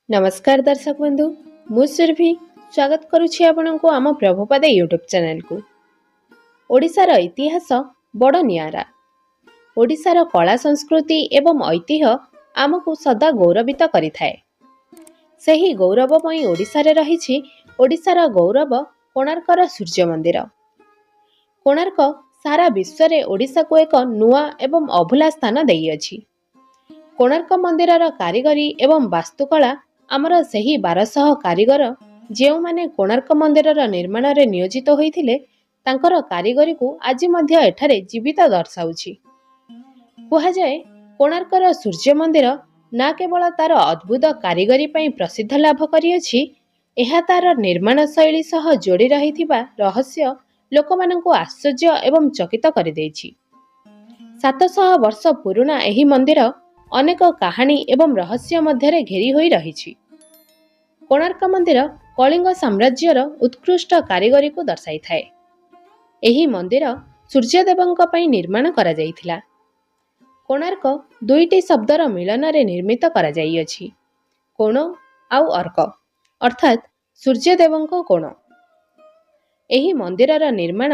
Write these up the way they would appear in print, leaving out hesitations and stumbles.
नमस्कार दर्शक बंधु मु सुरभि स्वागत करुछि आपनको आम प्रभुपाद यूट्यूब चैनल को। ओडिशार इतिहास बड़ नियारा। ओडिशार कला संस्कृति एवं ऐतिह्य आमको सदा गौरवित करिथाए। सही गौरव पई ओडिशारे रहिछि ओडिशार गौरव कोणार्कर सूर्य मंदिर। कोणार्क सारा विश्व रे ओडिशा को एक नुआ एवं अभुला स्थान देई अछि। कोणार्क मंदिरर कारीगरी एवं वास्तुकला आमर सही 1200 कारीगर जेउ माने कोणार्क मंदिरर निर्माण रे नियोजित होइथिले तांकर कारीगरी को आज मध्य एठारे जीवित दर्शाउछि। कुहा जाए कोणार्कर सूर्य मंदिर ना केवल तार अद्भुत कारीगरी पई प्रसिद्ध लाभ करिअछि, एहा तार निर्माण शैली सह जोड़ी रहिथिबा रहस्य लोकमानंको आश्चर्य एवं चकित करि दैछि। 700 वर्ष पुराना एही मंदिर अनेक कहानी एवं रहस्य मध्यरे घेरी होई रहिछि। कोणार्क मंदिर कलिंग साम्राज्यर उत्कृष्ट कारीगरी को दर्शाई थाए। एही मंदिर सूर्यदेवंक पई निर्माण करा जाइथिला। कोणार्क दुईटी शब्दर मिलन रे निर्मित करा जाइअछि, कोण आउ अर्क, अर्थात सूर्यदेवंक कोण। एही मंदिरर निर्माण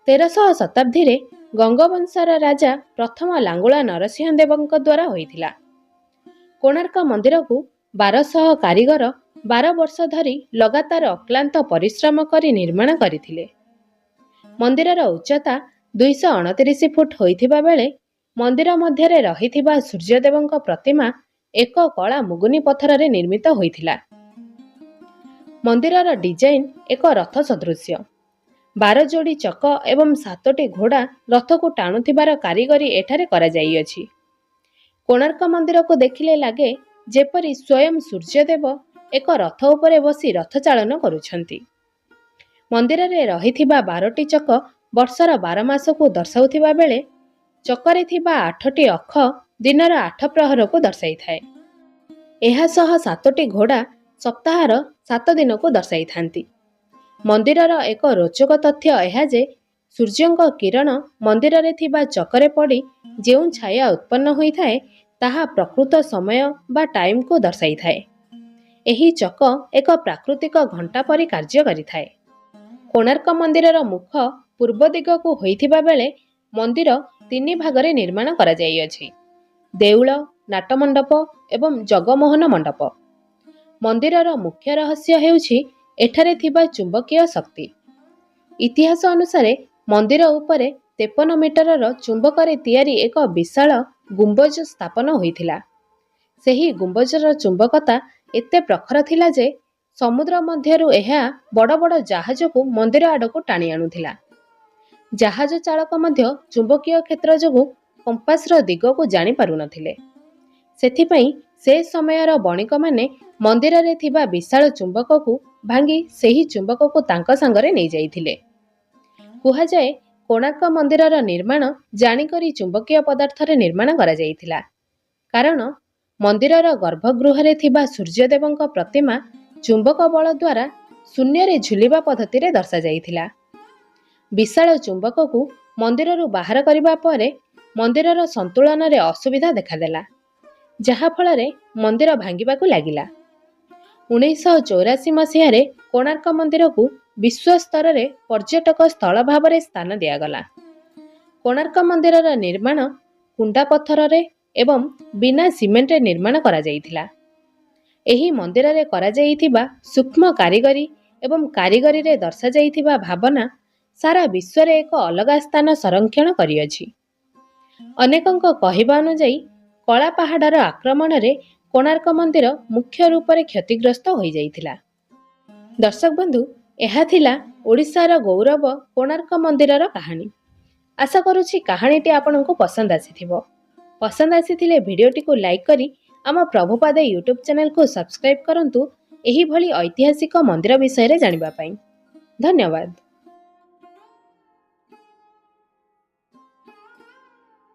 1300 शताब्दी रे गंगवंशर राजा प्रथम लांगुला नरसिंह देवंक द्वारा होइथिला। कोणार्क मंदिर को 1200 कारीगर 12 वर्ष धरी लगातार अक्लांत परिश्रम करी निर्माण करथिले। मंदिरर उच्चता 229 फुट होइथिबा बेले मंदिर मध्यरे रहिथिबा सूर्यदेवंक प्रतिमा एक कला मुगुनी पत्थर रे निर्मित होइथिला। मंदिरर डिजाइन एक रथ सदृश्य। 12 जोड़ी चक एवं 7टी घोड़ा रथ को टाणुथिबार कारीगरी एठारे करा जाइअछि। कोणार्क मंदिर को देखिले लागे जेपरि स्वयं सूर्यदेव एक रथ उपरे बसी रथ चालन करुछंती। मंदिर रे रहिथिबा 12टी चक वर्षर 12 मास को दर्शाउथिबा बेले चकरे थिबा 8टी अख दिनर 8 प्रहर को दर्शाई थाए। एहा सह 7टी घोड़ा सप्ताहर 7 दिन को दर्शाई थांती। मंदिरर एक रोचक तथ्य एहा जे सूर्यंक किरण मंदिर रे थिबा चकरे पड़ी जेउ छाया उत्पन्न होई थाए ताहा प्रकृत समय बा टाइम को दर्शाई थाए। एही चक एक प्राकृतिक घंटा परि कार्य करि थाए। कोणार्क मंदिरर मुख पूर्व दिग को होइथिबा बेले मंदिर 3 भागरे निर्माण करा जाइअछि, देउळ, नाटमंडप एवं जगमोहन मंडप। मंदिरर मुख्य रहस्य हेउछि एठारे थिबा चुंबकीय शक्ति। इतिहास अनुसारे मंदिर उपरे 53 मीटरर चुंबकरे तैयारी एक विशाल गुंबज स्थापन होइथिला। सेही गुंबजर चुंबकता एते प्रखर थिला जे समुद्र मध्यरु एहा बड़ बड़ जहाज को मंदिर आडको टाणी आनुथिला। जहाज चालक मध्य चुंबकीय क्षेत्र जोगु कंपासर दिग को जानि पारु नथिले। सेथिपई से समयर बणिक माने मंदिर रे थिबा विशाल चुंबक को भांगी सेही चुंबक को तांका संगरे नै जाइथिले। कुहा जाए कोणार्क मंदिरर निर्माण जानिकरी चुंबकीय पदार्थ रे निर्माण करा जाइथिला, कारण मंदिरर गर्भगृह रे थिबा सूर्यदेवंक प्रतिमा चुंबक बल द्वारा शून्य रे झुलिबा पद्धति रे दर्शा जाइथिला। विशाल चुंबक को मंदिर रु बाहर करिबा परे मंदिरर संतुलन रे असुविधा देखादेला, जहा फल रे मंदिर भांगिबा को लागिला। 1984 मसीह रे कोणार्क मंदिर को विश्व स्तर रे पर्यटक स्थल भाव रे स्थान दियागला। कोणार्क मंदिरर निर्माण कुंडा पत्थर रे एवं बिना सीमेंट रे निर्माण करा जाइथिला। एही मंदिर रे करा जाइथिबा सूक्ष्म कारीगरी एवं कारीगरी रे दर्शा जाइथिबा भावना सारा विश्व रे एक अलग स्थान संरक्षण करिअछि। अनेकंक कहिबा अनुसार कला पहाड़र आक्रमण रे कोणार्क मंदिर मुख्य रूप रे क्षतिग्रस्त होई जाइथिला। दर्शक बंधु, एहा थिला ओडिशार गौरव कोणार्क मंदिरर कहानी। आशा करुछि कहानीटी आपनको पसंद आसीथिबो। पसंद आसीथिले भिडियोटी को लाइक करी आम प्रभुपाद यूट्यूब चैनल को सब्सक्राइब करंतु एही भली ऐतिहासिक मंदिर विषय रे जानिबा पई। धन्यवाद।